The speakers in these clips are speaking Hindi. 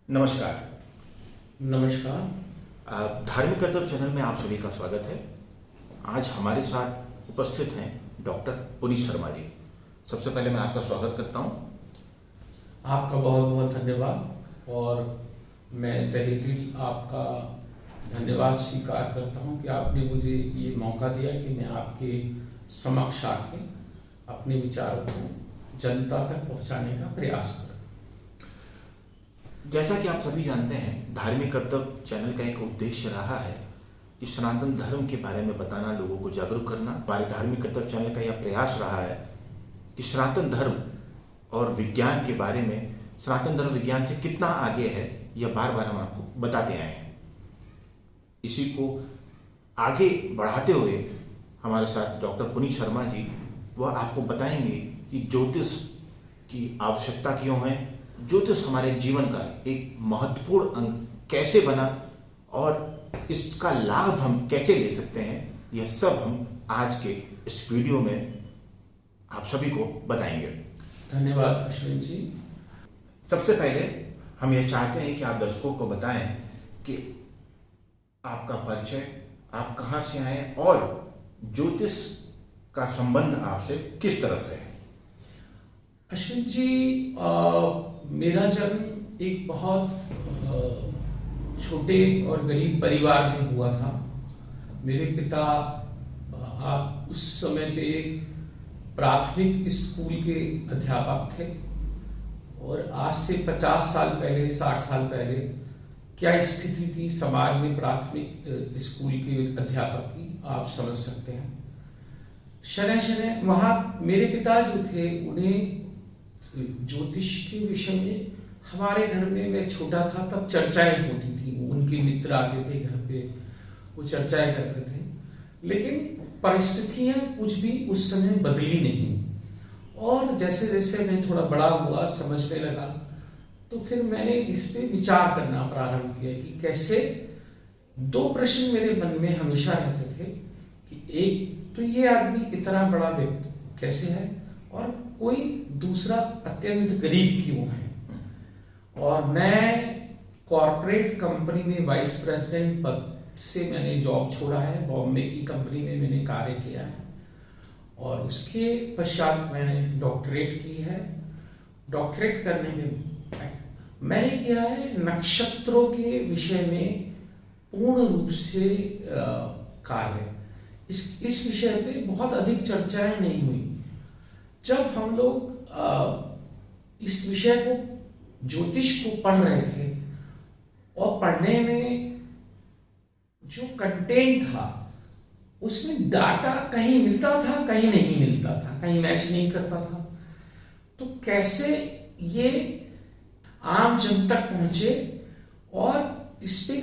नमस्कार। नमस्कार। धार्मिक कर्तव्य चैनल में आप सभी का स्वागत है। आज हमारे साथ उपस्थित हैं डॉक्टर पुनीत शर्मा जी। सबसे पहले मैं आपका स्वागत करता हूं। आपका बहुत बहुत धन्यवाद और मैं तहे दिल आपका धन्यवाद स्वीकार करता हूं कि आपने मुझे ये मौका दिया कि मैं आपके समक्ष आके अपने विचारों को जनता तक पहुंचाने का प्रयास करूं। जैसा कि आप सभी जानते हैं, धार्मिक कर्तव्य चैनल का एक उद्देश्य रहा है कि सनातन धर्म के बारे में बताना, लोगों को जागरूक करना। हमारे धार्मिक कर्तव्य चैनल का यह प्रयास रहा है कि सनातन धर्म और विज्ञान के बारे में, सनातन धर्म विज्ञान से कितना आगे है, यह बार बार हम आपको बताते आए हैं। इसी को आगे बढ़ाते हुए हमारे साथ डॉक्टर पुनीत शर्मा जी वह आपको बताएंगे कि ज्योतिष की आवश्यकता क्यों है, ज्योतिष हमारे जीवन का एक महत्वपूर्ण अंग कैसे बना और इसका लाभ हम कैसे ले सकते हैं। यह सब हम आज के इस वीडियो में आप सभी को बताएंगे। धन्यवाद अश्विन जी। सबसे पहले हम यह चाहते हैं कि आप दर्शकों को बताएं कि आपका परिचय, आप कहाँ से आए और ज्योतिष का संबंध आपसे किस तरह से है। अश्विन जी, मेरा जन्म एक बहुत छोटे और गरीब परिवार में हुआ था। मेरे पिता उस समय पे प्राथमिक स्कूल के अध्यापक थे और आज से 50 साल पहले, 60 साल पहले क्या स्थिति थी समाज में प्राथमिक स्कूल के अध्यापक की, आप समझ सकते हैं। शनय वहाँ मेरे पिता जो थे, उन्हें ज्योतिष के विषय में हमारे घर में, मैं छोटा था तब चर्चाएं होती थी। उनके मित्र आते थे घर पे, वो चर्चाएं करते थे, लेकिन परिस्थितियां कुछ भी उस समय बदली नहीं। और जैसे जैसे मैं थोड़ा बड़ा हुआ, समझने लगा, तो फिर मैंने इस पे विचार करना प्रारंभ किया कि कैसे। दो प्रश्न मेरे मन में हमेशा रहते थे कि एक तो ये आदमी इतना बड़ा व्यक्ति कैसे है, और कोई दूसरा अत्यंत गरीब क्यों है। और मैं कॉर्पोरेट कंपनी में वाइस प्रेसिडेंट पद से मैंने जॉब छोड़ा है। बॉम्बे की कंपनी में मैंने कार्य किया है और उसके पश्चात मैंने डॉक्टरेट की है। डॉक्टरेट करने में मैंने किया है नक्षत्रों के विषय में पूर्ण रूप से कार्य। इस विषय पे बहुत अधिक चर्चाएं नहीं हुई। जब हम लोग इस विषय को, ज्योतिष को पढ़ रहे थे, और पढ़ने में जो कंटेंट था उसमें डाटा कहीं मिलता था, कहीं नहीं मिलता था, कहीं मैच नहीं करता था, तो कैसे ये आम जन तक पहुंचे और इस पे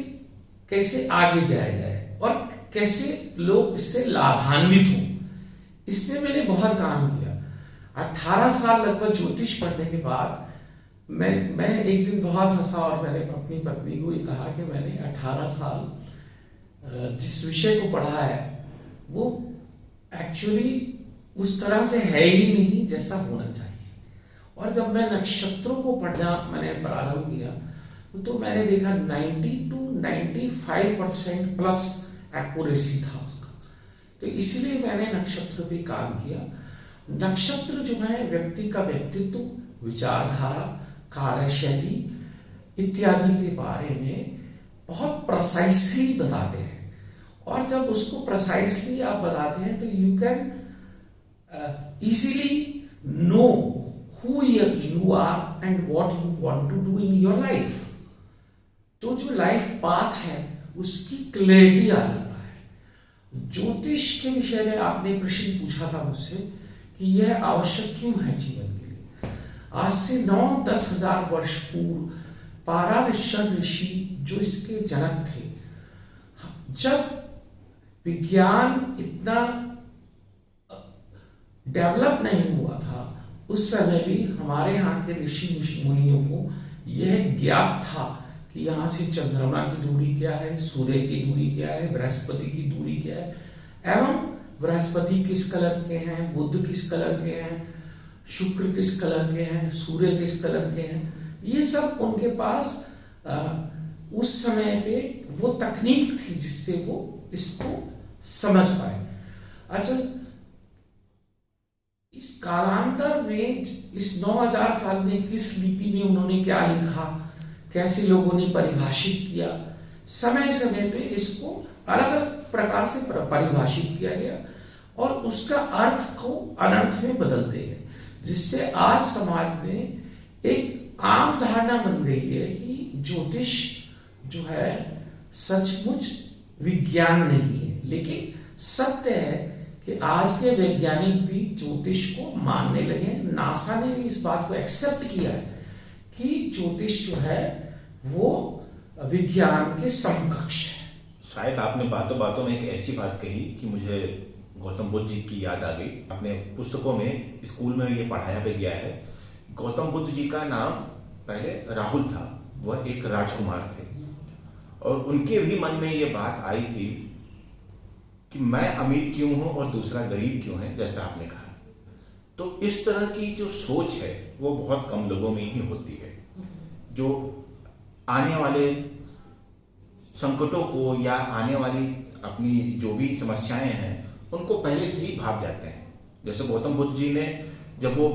कैसे आगे जाया जाए और कैसे लोग इससे लाभान्वित हों, इसमें मैंने बहुत काम किया। 18 साल लगभग ज्योतिष पढ़ने के बाद मैं एक दिन बहुत हंसा और मैंने अपनी पत्नी को ये कहा कि मैंने 18 साल जिस विषय को पढ़ा है वो एक्चुअली उस तरह से है ही नहीं जैसा होना चाहिए। और जब मैं नक्षत्रों को पढ़ना मैंने प्रारंभ किया तो मैंने देखा 90 to 95% प्लस एक्यूरेसी था उसका। तो इसीलिए मैंने नक्षत्र पे काम किया। नक्षत्र जो है व्यक्ति का व्यक्तित्व, विचारधारा, कार्यशैली इत्यादि के बारे में बहुत प्रिसाइसली बताते हैं। और जब उसको प्रिसाइसली आप बताते हैं तो you can easily know who you are and what you want to do in your life. तो जो लाइफ पाथ है उसकी क्लैरिटी आ जाता है। ज्योतिष के विषय में आपने प्रश्न पूछा था मुझसे कि यह आवश्यक क्यों है जीवन के लिए। आज से 9-10 हजार वर्ष पूर्व पाराशर ऋषि जो इसके जनक थे, जब विज्ञान इतना डेवलप नहीं हुआ था, उस समय भी हमारे यहाँ के ऋषि मुनियों को यह ज्ञात था कि यहाँ से चंद्रमा की दूरी क्या है, सूर्य की दूरी क्या है, बृहस्पति की दूरी क्या है, एवं बृहस्पति किस कलर के हैं, बुध किस कलर के हैं, शुक्र किस कलर के हैं, सूर्य किस कलर के हैं, ये सब उनके पास उस समय पे वो तकनीक थी जिससे वो इसको समझ पाए। अच्छा, इस कालांतर में इस 9000 साल में किस लिपि में उन्होंने क्या लिखा, कैसे लोगों ने परिभाषित किया, समय समय पे इसको अलग अलग प्रकार से परिभाषित किया गया और उसका अर्थ को अनर्थ में बदलते गए, जिससे आज समाज में एक आम धारणा बन गई है कि ज्योतिष जो है सचमुच विज्ञान नहीं है। लेकिन सत्य है कि आज के वैज्ञानिक भी ज्योतिष को मानने लगे। नासा ने भी इस बात को एक्सेप्ट किया है कि ज्योतिष जो है वो विज्ञान के समकक्ष है। शायद आपने बातों बातों में एक ऐसी बात कही कि मुझे गौतम बुद्ध जी की याद आ गई। अपने पुस्तकों में, स्कूल में ये पढ़ाया भी गया है। गौतम बुद्ध जी का नाम पहले राहुल था, वह एक राजकुमार थे और उनके भी मन में ये बात आई थी कि मैं अमीर क्यों हूं और दूसरा गरीब क्यों है, जैसा आपने कहा। तो इस तरह की जो सोच है वो बहुत कम लोगों में ही होती है, जो आने वाले संकटों को या आने वाली अपनी जो भी समस्याएं हैं उनको पहले से ही भाप जाते हैं। जैसे गौतम बुद्ध जी ने जब वो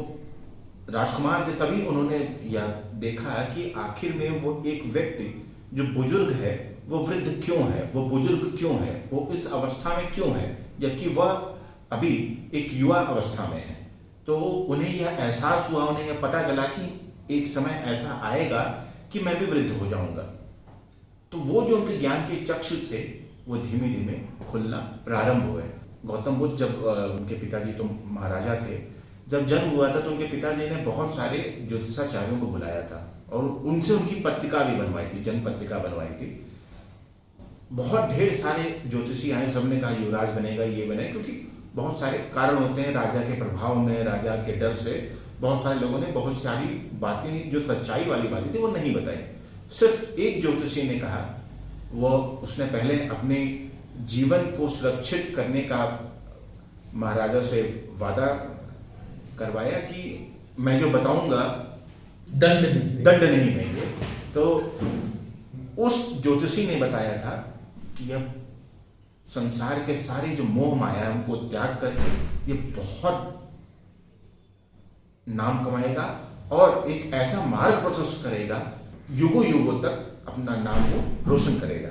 राजकुमार थे तभी उन्होंने यह देखा कि आखिर में वो एक व्यक्ति जो बुजुर्ग है वो वृद्ध क्यों है, वो बुजुर्ग क्यों है, वो इस अवस्था में क्यों है, जबकि वह अभी एक युवा अवस्था में है। तो उन्हें यह एहसास हुआ, उन्हें यह पता चला कि एक समय ऐसा आएगा कि मैं भी वृद्ध हो जाऊंगा। तो वो जो उनके ज्ञान के चक्षु थे वो धीमे धीमे खुलना प्रारंभ हुए। गौतम बुद्ध जब उनके पिताजी तो महाराजा थे, जब जन्म हुआ था तो उनके पिताजी ने बहुत सारे ज्योतिषाचार्यों को बुलाया था और उनसे उनकी पत्रिका भी बनवाई थी, जन्म पत्रिका बनवाई थी। बहुत ढेर सारे ज्योतिषी आए, सबने कहा युवराज बनेगा, ये बनेगा, क्योंकि बहुत सारे कारण होते हैं राजा के प्रभाव में, राजा के डर से बहुत सारे लोगों ने बहुत सारी बातें जो सच्चाई वाली बातें थी वो नहीं बताई। सिर्फ एक ज्योतिषी ने कहा, वो उसने पहले अपने जीवन को सुरक्षित करने का महाराजा से वादा करवाया कि मैं जो बताऊंगा दंड नहीं देंगे। तो उस ज्योतिषी ने बताया था कि अब संसार के सारे जो मोह माया है उनको त्याग कर ये बहुत नाम कमाएगा और एक ऐसा मार्ग प्रशस्त करेगा, युगों युगों तक अपना नाम वो रोशन करेगा।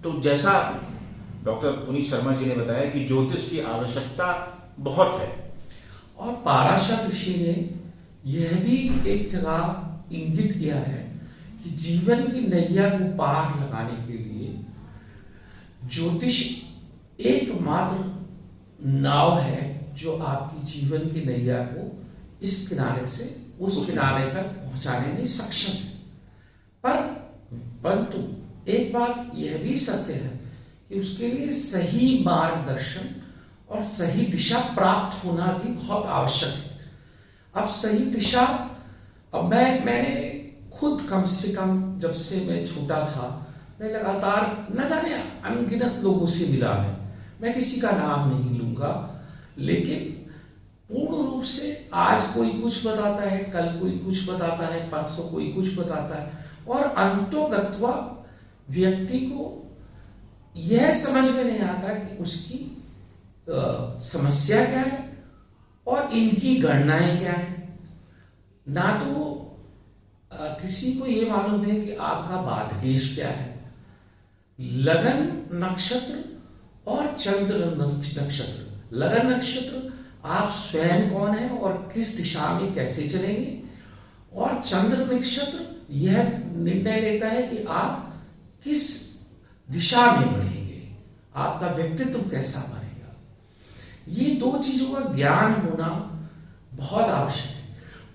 तो जैसा डॉक्टर पुनीत शर्मा जी ने बताया कि ज्योतिष की आवश्यकता बहुत है। और पाराशर ऋषि ने यह भी एक जगह इंगित किया है कि जीवन की नैया को पार लगाने के लिए ज्योतिष एकमात्र नाव है जो आपकी जीवन की नैया को इस किनारे से उस किनारे तक पहुंचाने में सक्षम है। परंतु एक बात यह भी सत्य है कि उसके लिए सही मार्गदर्शन और सही दिशा प्राप्त होना भी बहुत आवश्यक है। अब सही दिशा, अब मैंने खुद कम से कम जब से मैं छोटा था, मैं लगातार न जाने अनगिनत लोगों से मिला। मैं किसी का नाम नहीं लूंगा, लेकिन पूर्ण रूप से आज कोई कुछ बताता है, कल कोई कुछ बताता है, परसों कोई कुछ बताता है, और अंतोगत्वा व्यक्ति को यह समझ में नहीं आता कि उसकी समस्या क्या है और इनकी गणनाएं क्या है। ना तो किसी को ये मालूम है कि आपका भाग्येश क्या है, लगन नक्षत्र और चंद्र नक्षत्र। लगन नक्षत्र आप स्वयं कौन है और किस दिशा में कैसे चलेंगे, और चंद्र नक्षत्र यह निर्णय लेता है कि आप किस दिशा में बढ़ेंगे, आपका व्यक्तित्व कैसा बनेगा। ये दो चीजों का ज्ञान होना बहुत आवश्यक है।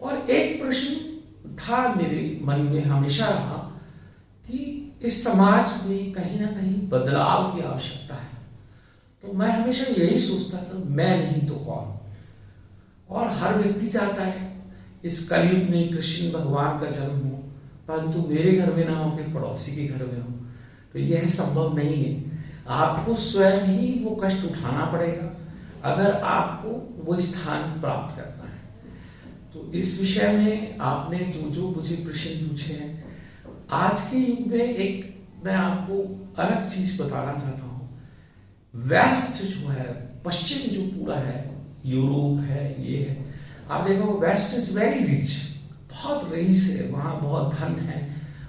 और एक प्रश्न था मेरे मन में हमेशा रहा कि इस समाज में कहीं ना कहीं बदलाव की आवश्यकता है। तो मैं हमेशा यही सोचता था, मैं नहीं तो कौन। और हर व्यक्ति चाहता है इस कलयुग में कृष्ण भगवान का जन्म हो, परंतु मेरे घर में ना हो कि पड़ोसी के घर में हो। तो यह संभव नहीं है। आपको स्वयं ही वो कष्ट उठाना पड़ेगा अगर आपको वो स्थान प्राप्त करना है। तो इस विषय में आपने जो जो मुझे प्रश्न पूछे हैं, आज के युग में एक मैं आपको अलग चीज बताना चाहता हूँ। वेस्ट जो है, पश्चिम जो पूरा है, यूरोप है, ये है, आप देखो वेस्ट इज वेरी रिच, बहुत रईस है, वहाँ बहुत धन है,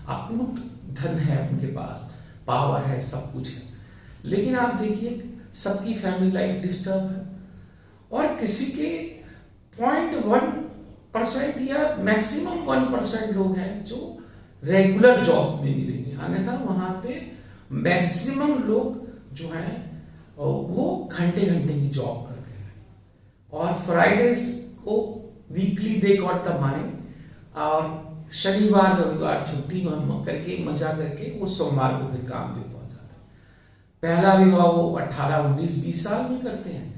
अकूत धन है उनके पास, पावर है, सब कुछ है। लेकिन आप देखिए सबकी फैमिली लाइफ डिस्टर्ब है, और किसी के 0.1% या मैक्सिमम 1% लोग हैं जो रेगुलर जॉब में मिलेंगे, अन्यथा वहाँ पे मैक्सिमम लोग जो हैं वो घंटे घंटे की जॉब करते हैं, और फ्राइडेज को weekly they got the money, और शनिवार रविवार छुट्टी करके मजा करके वो सोमवार को फिर काम पे पहुंच जाते हैं। पहला विवाह वो 18, 19, 20 साल में करते हैं,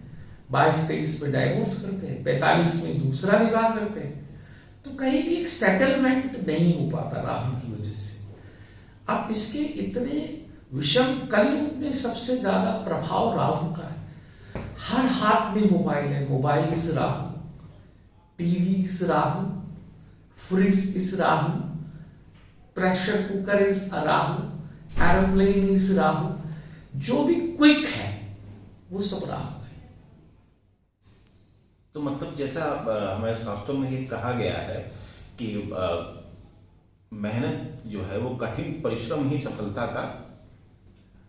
22, 23 में डाइवोर्स करते हैं, 45 में दूसरा विवाह करते हैं। तो कहीं भी एक सेटलमेंट नहीं हो पाता राहु की वजह से। अब इसके इतने विषम कलयुग में सबसे ज्यादा प्रभाव राहु का है। हर हाथ में मोबाइल है, mobile is Rahu, TV is Rahu, fridge is Rahu, pressure cooker is Rahu, aeroplane is Rahu, जो भी क्विक है वो सब राहु है। तो मतलब जैसा हमारे शास्त्रों में ही कहा गया है कि मेहनत जो है वो कठिन परिश्रम ही सफलता का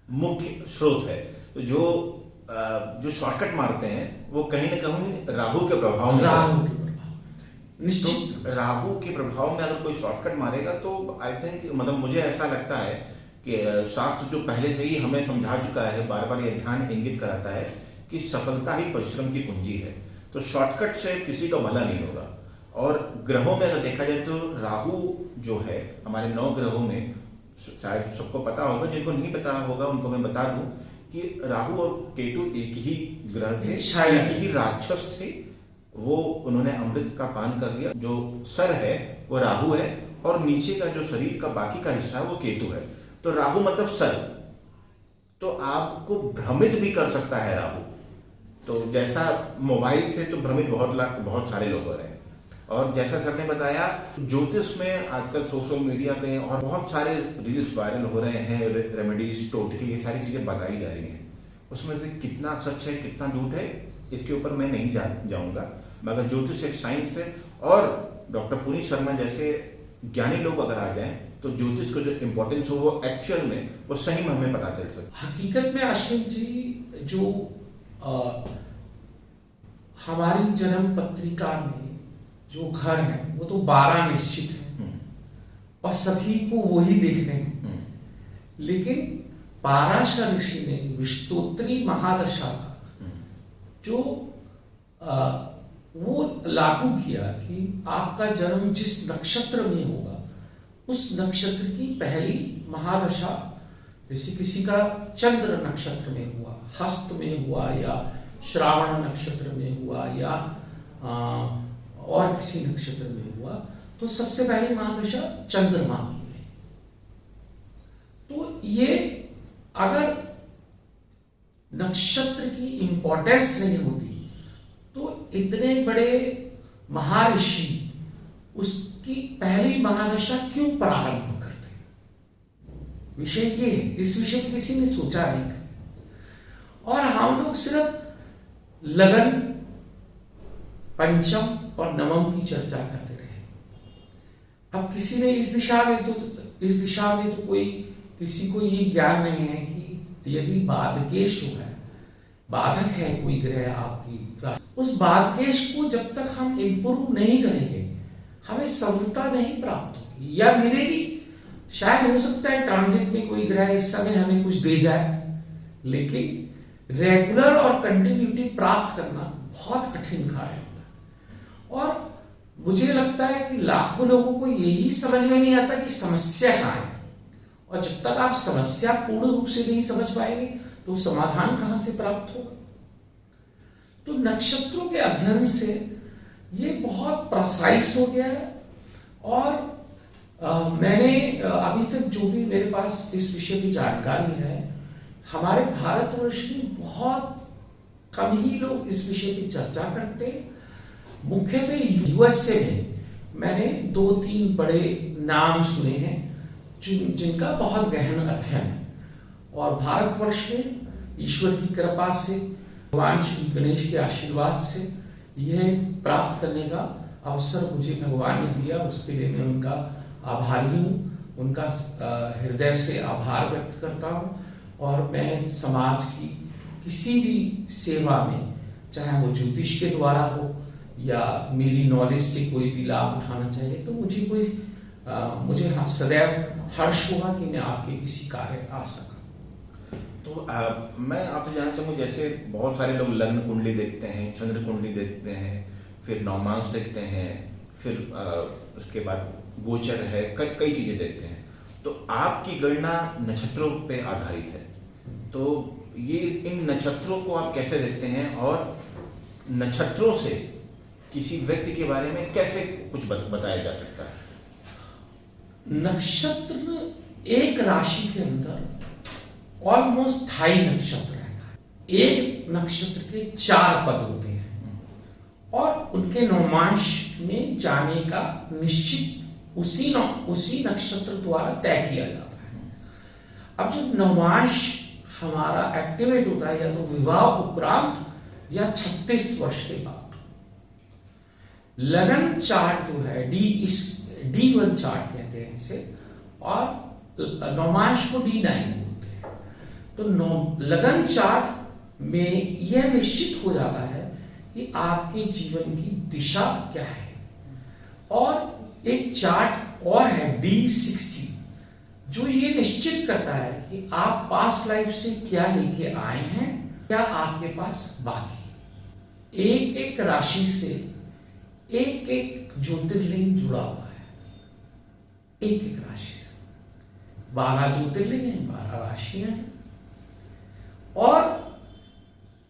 मुख्य स्रोत है। तो जो शॉर्टकट मारते हैं वो कहीं ना कहीं राहु के प्रभाव में, निश्चित राहु के प्रभाव में अगर कोई शॉर्टकट मारेगा तो आई थिंक, मतलब मुझे ऐसा लगता है कि शास्त्र जो पहले से ही हमें समझा चुका है, बार बार यह ध्यान इंगित कराता है कि सफलता ही परिश्रम की कुंजी है। तो शॉर्टकट से किसी का भला नहीं होगा। और ग्रहों में अगर देखा जाए तो राहु जो है हमारे 9 ग्रहों में, शायद सबको पता होगा, जिनको नहीं पता होगा उनको मैं बता दूं कि राहु और केतु एक ही ग्रह थे, एक ही राक्षस थे। वो उन्होंने अमृत का पान कर लिया। जो सर है वो राहु है, और नीचे का जो शरीर का बाकी का हिस्सा है वो केतु है। तो राहु मतलब सर, तो आपको भ्रमित भी कर सकता है राहु। तो जैसा मोबाइल से तो भ्रमित बहुत सारे लोग हो रहे हैं, और जैसा सर ने बताया ज्योतिष में आजकल सोशल मीडिया पे और बहुत सारे रील्स वायरल हो रहे हैं, रेमेडीज, टोटके, ये सारी चीज़ें बताई जा रही हैं। उसमें से कितना सच है कितना झूठ है इसके ऊपर मैं नहीं जाऊँगा, मगर ज्योतिष एक साइंस है। और डॉक्टर पुनीत शर्मा जैसे ज्ञानी लोग अगर आ जाएं तो ज्योतिष को जो इम्पोर्टेंस हो वो एक्चुअल में, वो सही में हमें पता चल सकता। हकीकत में अश्विन जी, जो हमारी जन्म पत्रिका में जो घर है वो तो 12 निश्चित है, और सभी को वही देखने हैं। लेकिन पाराशर ऋषि ने विष्णोत्तरी महादशा का जो वो लागू किया कि आपका जन्म जिस नक्षत्र में होगा उस नक्षत्र की पहली महादशा, जैसे किसी का चंद्र नक्षत्र में हुआ, हस्त में हुआ, या श्रावण नक्षत्र में हुआ, या और किसी नक्षत्र में हुआ, तो सबसे पहली महादशा चंद्रमा की है। तो ये अगर नक्षत्र की इंपॉर्टेंस नहीं होती तो इतने बड़े महर्षि उसकी पहली महादशा क्यों प्रारंभ करते? विषय ये है, इस विषय को किसी ने सोचा नहीं। और हम लोग सिर्फ लगन, पंचम और नवम की चर्चा करते रहे। अब किसी ने इस दिशा में तो कोई किसी को ये ज्ञान नहीं है कि यदि बाधकेश जो है, बाधक है कोई ग्रह आपकी, उस बाधकेश को जब तक हम इम्प्रूव नहीं करेंगे हमें सफलता नहीं प्राप्त होगी, या मिलेगी। शायद हो सकता है ट्रांजिट में कोई ग्रह इस समय हमें कुछ दे जाए, लेकिन रेगुलर और कंटिन्यूटी प्राप्त करना बहुत कठिन कार्य होता है। और मुझे लगता है कि लाखों लोगों को यही समझ में नहीं आता कि समस्या कहाँ है, और जब तक आप समस्या पूर्ण रूप से नहीं समझ पाएंगे तो समाधान कहां से प्राप्त होगा। तो नक्षत्रों के अध्ययन से ये बहुत प्रिसाइज हो गया है। और मैंने अभी तक जो भी मेरे पास इस विषय की जानकारी है, हमारे भारतवर्ष में बहुत कम ही लोग इस विषय की चर्चा करते हैं। मुख्यतः यूएसए में मैंने 2-3 बड़े नाम सुने हैं, जिनका बहुत गहन अध्ययन है। और भारतवर्ष में ईश्वर की कृपा से, भगवान श्री गणेश के आशीर्वाद से यह प्राप्त करने का अवसर मुझे भगवान ने दिया, उसके लिए मैं उनका आभारी हूँ, उनका हृदय से आभार व्यक्त करता हूँ। और मैं समाज की किसी भी सेवा में, चाहे वो ज्योतिष के द्वारा हो या मेरी नॉलेज से कोई भी लाभ उठाना चाहिए, तो मुझे सदैव हर्ष होगा कि मैं आपके किसी कार्य आ सका। तो मैं आपसे जानना चाहूँगा, जैसे बहुत सारे लोग लग्न कुंडली देखते हैं, चंद्र कुंडली देखते हैं, फिर नवमांश देखते हैं, फिर उसके बाद गोचर है, कई चीज़ें देखते हैं। तो आपकी गणना नक्षत्रों पे आधारित है, तो ये इन नक्षत्रों को आप कैसे देखते हैं और नक्षत्रों से किसी व्यक्ति के बारे में कैसे कुछ बताया जा सकता है? नक्षत्र एक राशि के अंदर ऑलमोस्ट 2.5 नक्षत्र रहता है। एक नक्षत्र के 4 पद होते हैं और उनके नवमांश में जाने का निश्चित उसी नक्षत्र द्वारा तय किया जाता है। अब जब नवमांश हमारा एक्टिवेट होता है या तो विवाह उपरांत या 36 वर्ष के बाद। लगन चार्ट जो है D1 चार्ट कहते हैं इसे, और नवमांश को D9 बोलते हैं। तो लगन चार्ट में यह निश्चित हो जाता है कि आपके जीवन की दिशा क्या है। और एक चार्ट और है D60, जो ये निश्चित करता है कि आप पास्ट लाइफ से क्या लेके आए हैं, क्या आपके पास बाकी। एक एक राशि से एक एक ज्योतिर्लिंग जुड़ा हुआ है, एक एक राशि से 12 ज्योतिर्लिंग हैं, 12 राशियां हैं। और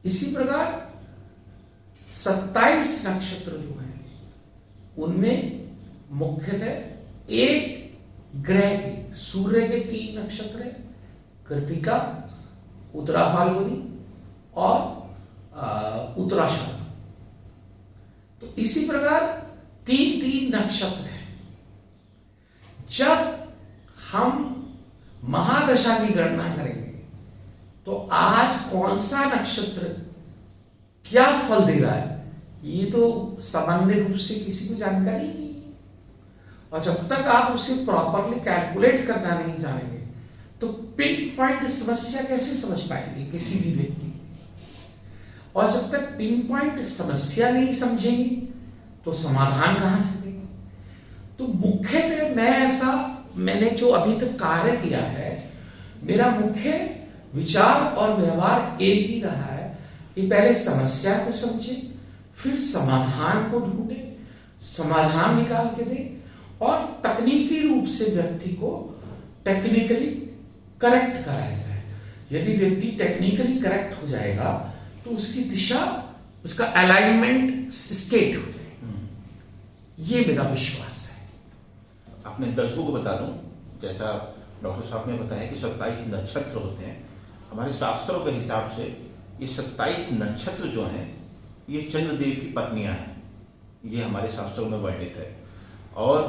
इसी प्रकार 27 नक्षत्र जो हैं उनमें मुख्यतः एक ग्रह के, सूर्य के 3 नक्षत्र हैं, कृतिका, उत्तरा फाल्गुनी और उत्तराषाढ़। तो इसी प्रकार 3 नक्षत्र हैं। जब हम महादशा की गणना करेंगे तो आज कौन सा नक्षत्र क्या फल दे रहा है, ये तो सामान्य रूप से किसी को जानकारी नहीं है। और जब तक आप उसे प्रॉपरली कैलकुलेट करना नहीं जानेंगे तो पिन पॉइंट समस्या कैसे समझ पाएंगे किसी भी व्यक्ति। और जब तक पिन पॉइंट समस्या नहीं समझेंगे तो समाधान कहां से देंगे। तो मुख्यतः मैंने जो अभी तक कार्य किया है, मेरा मुख्य विचार और व्यवहार एक ही रहा है कि पहले समस्या को समझे, फिर समाधान को ढूंढे, समाधान निकाल के दे और तकनीकी रूप से व्यक्ति को टेक्निकली करेक्ट कराया जाए। यदि व्यक्ति टेक्निकली करेक्ट हो जाएगा तो उसकी दिशा, उसका अलाइनमेंट स्टेट हो जाएगा। ये मेरा विश्वास है। अपने दर्शकों को बता दूं, जैसा डॉक्टर साहब ने बताया कि 27 नक्षत्र होते हैं। हमारे शास्त्रों के हिसाब से ये 27 नक्षत्र जो हैं ये चंद्रदेव की पत्नियां हैं, ये हमारे शास्त्रों में वर्णित है। और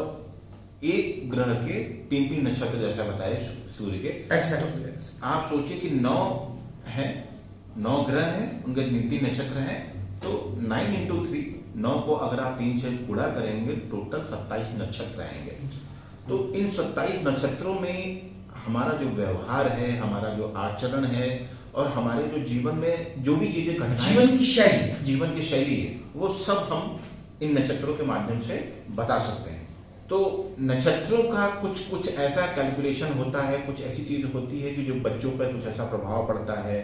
एक ग्रह के 3 नक्षत्र जैसा बताया सूर्य के। Exactly. आप सोचिए कि 9 हैं, 9 ग्रह हैं, उनके 3 नक्षत्र हैं, तो 9 into 3, 9 को अगर आप 3 से गुणा करेंगे टोटल 27 नक्षत्र आएंगे। तो इन 27 नक्षत्रों में हमारा जो व्यवहार है, हमारा जो आचरण है और हमारे जो जीवन में जो भी चीजें घटनाएं, जीवन की शैली है, वो सब हम इन नक्षत्रों के माध्यम से बता सकते हैं। तो नक्षत्रों का कुछ ऐसा कैलकुलेशन होता है, कुछ ऐसी चीज होती है कि जो बच्चों पर कुछ ऐसा प्रभाव पड़ता है,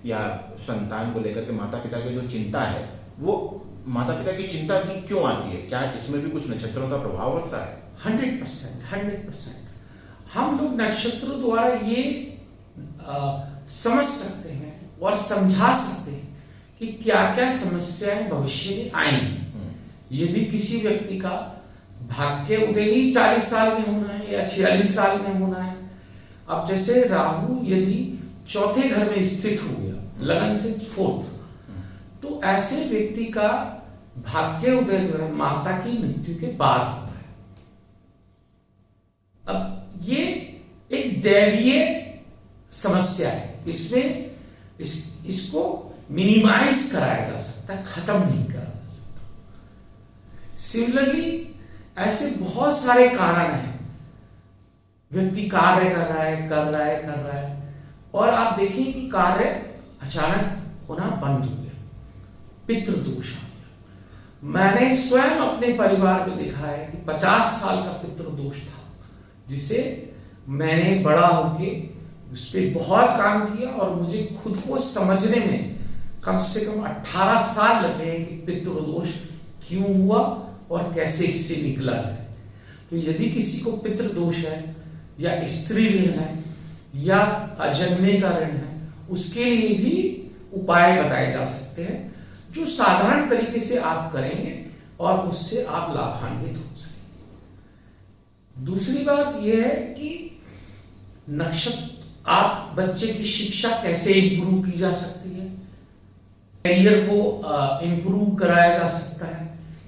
या संतान को लेकर के माता पिता की जो चिंता है, वो माता पिता की चिंता भी क्यों आती है, क्या इसमें भी कुछ नक्षत्रों का प्रभाव होता है? 100%। हम लोग नक्षत्रों द्वारा ये समझ सकते हैं और समझा सकते हैं कि क्या क्या समस्याएं भविष्य में आएंगी। यदि किसी व्यक्ति का भाग्य उदय ही 40 साल में होना है या 46 साल में होना है, अब जैसे राहु यदि 4थे घर में स्थित हो गया, लगन से 4th, तो ऐसे व्यक्ति का भाग्य उदय जो है माता की मृत्यु के बाद होता है। अब ये दैवीय समस्या है। इसमें इसको मिनिमाइज कराया जा सकता है, खत्म नहीं करा जा सकता। सिमिलरली ऐसे बहुत सारे कारण हैं। व्यक्ति कार्य कर रहा है और आप देखिए कि कार्य अचानक होना बंद हो गया, पितृदोष आ गया। मैंने स्वयं अपने परिवार में देखा है कि 50 साल का पितृदोष था, जिसे मैंने बड़ा होके उस पर बहुत काम किया और मुझे खुद को समझने में कम से कम 18 साल लगे हैं कि पितृदोष क्यों हुआ और कैसे इससे निकला जाए। तो यदि किसी को पितृदोष है या स्त्री ऋण है या अजन्मे का ऋण है, उसके लिए भी उपाय बताए जा सकते हैं जो साधारण तरीके से आप करेंगे और उससे आप लाभान्वित हो सकेंगे। दूसरी बात यह है कि नक्षत्र, आप बच्चे की शिक्षा कैसे इंप्रूव की जा सकती है, करियर को इंप्रूव कराया जा सकता है।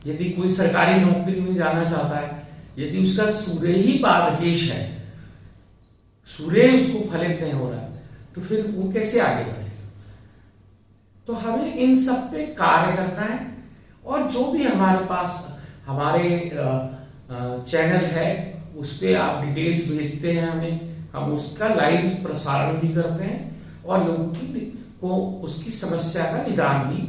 यदि कोई सरकारी नौकरी में जाना चाहता है, यदि उसका सूर्य ही पादकेश है, सूर्य उसको फलित नहीं हो रहा है, तो फिर वो कैसे आगे बढ़ेगा। तो हमें इन सब पे कार्य करना है और जो भी हमारे पास हमारे चैनल है उस पे आप डिटेल्स भेजते हैं हमें, हम उसका लाइव प्रसारण भी करते हैं और लोगों को उसकी समस्या का निदान भी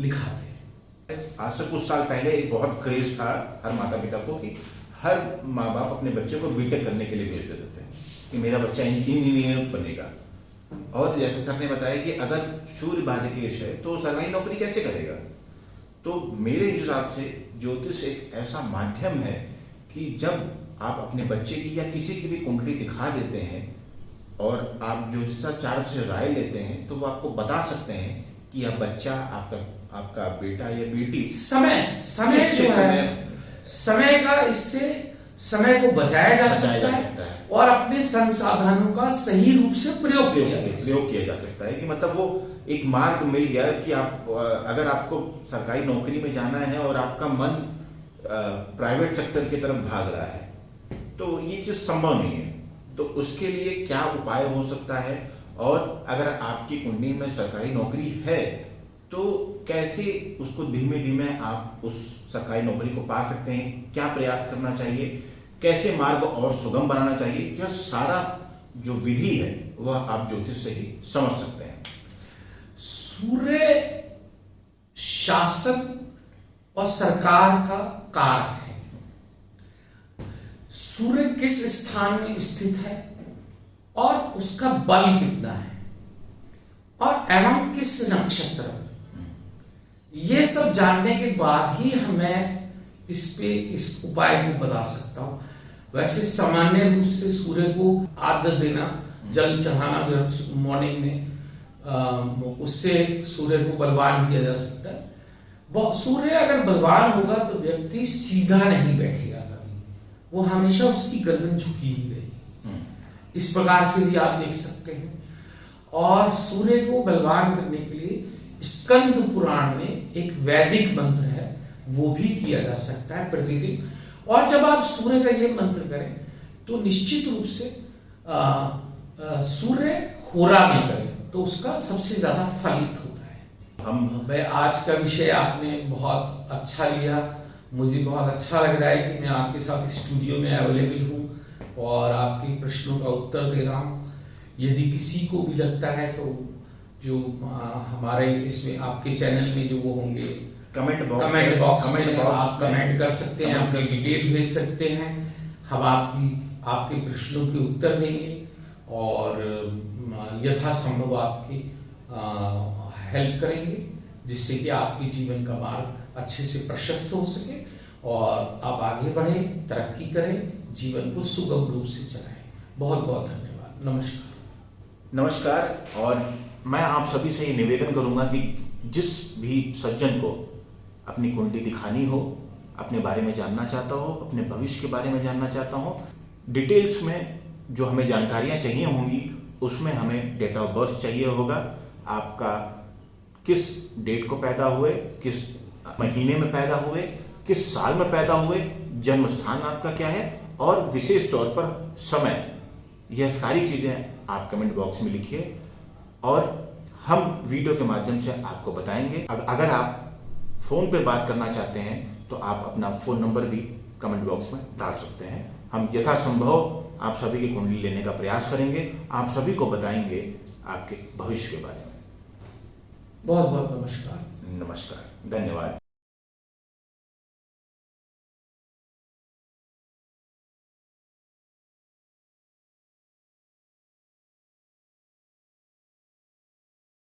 लिखाते हैं। आज से कुछ साल पहले एक बहुत क्रेज था हर माता पिता को कि हर माँ बाप अपने बच्चे को बीटेक करने के लिए भेज देते थे कि मेरा बच्चा इंजीनियर बनेगा। और जैसे सर ने बताया कि अगर सूर्य बाधकेश है तो सरकारी नौकरी कैसे करेगा। तो मेरे हिसाब से ज्योतिष एक ऐसा माध्यम है कि जब आप अपने बच्चे की या किसी की भी कुंडली दिखा देते हैं और आप ज्योतिषाचार्य से राय लेते हैं, तो वो आपको बता सकते हैं कि यह बच्चा आपका बेटा या बेटी समय जो है, समय का इससे समय को बचाया जा सकता है और अपने संसाधनों का सही रूप से प्रयोग किया जा सकता है। कि मतलब वो एक मार्ग मिल गया कि आप अगर आपको सरकारी नौकरी में जाना है और आपका मन प्राइवेट सेक्टर की तरफ भाग रहा है, तो ये चीज़ संभव नहीं है। तो उसके लिए क्या उपाय हो सकता है, और अगर आपकी कुंडली में सरकारी नौकरी है तो कैसे उसको धीमे धीमे आप उस सरकारी नौकरी को पा सकते हैं, क्या प्रयास करना चाहिए, कैसे मार्ग और सुगम बनाना चाहिए, यह सारा जो विधि है वह आप ज्योतिष से ही समझ सकते हैं। सूर्य शासक और सरकार का कारक है। सूर्य किस स्थान में स्थित है और उसका बल कितना है और एवं किस नक्षत्र, ये सब जानने के बाद ही मैं इस उपाय को बता सकता हूं। वैसे सामान्य रूप से सूर्य को आद्य देना, जल चढ़ाना जरूर मॉर्निंग में, उससे सूर्य को बलवान किया जा सकता है। सूर्य अगर बलवान होगा तो व्यक्ति सीधा नहीं बैठेगा कभी, वो हमेशा उसकी गर्दन झुकी ही रहेगी। इस प्रकार से भी आप देख सकते हैं। और सूर्य को बलवान करने के लिए स्कंद पुराण में एक वैदिक मंत्र है, वो भी किया जा सकता है प्रतिदिन। और जब आप सूर्य का ये मंत्र करें तो निश्चित रूप से सूर्य होरा में करें तो उसका सबसे ज्यादा फलित होता है। भाई आज का विषय आपने बहुत अच्छा लिया, मुझे बहुत अच्छा लग रहा है कि मैं आपके साथ स्टूडियो में अवेलेबल हूँ और आपके प्रश्नों का उत्तर दे रहा हूँ। यदि किसी को भी लगता है तो जो हमारे इसमें आपके चैनल में जो वो होंगे कमेंट बॉक्स में आप कमेंट कर सकते हैं, अपनी डिटेल भेज सकते हैं, हम आपके प्रश्नों के उत्तर देंगे और यथासंभव आपकी हेल्प करेंगे, जिससे कि आपके जीवन का मार्ग अच्छे से प्रशस्त हो सके और आप आगे बढ़ें, तरक्की करें, जीवन को सुगम रूप से चलाएं। बहुत बहुत धन्यवाद। नमस्कार। और मैं आप सभी से ये निवेदन करूंगा कि जिस भी सज्जन को अपनी कुंडली दिखानी हो, अपने बारे में जानना चाहता हो, अपने भविष्य के बारे में जानना चाहता हो, डिटेल्स में जो हमें जानकारियाँ चाहिए होंगी उसमें हमें डेट ऑफ बर्थ चाहिए होगा, आपका किस डेट को पैदा हुए, किस महीने में पैदा हुए, किस साल में पैदा हुए, जन्म स्थान आपका क्या है और विशेष तौर पर समय यह सारी चीज़ें आप कमेंट बॉक्स में लिखिए और हम वीडियो के माध्यम से आपको बताएंगे। अगर आप फ़ोन पे बात करना चाहते हैं तो आप अपना फ़ोन नंबर भी कमेंट बॉक्स में डाल सकते हैं। हम यथासंभव आप सभी की कुंडली लेने का प्रयास करेंगे, आप सभी को बताएंगे आपके भविष्य के बारे में। बहुत बहुत नमस्कार। नमस्कार, धन्यवाद।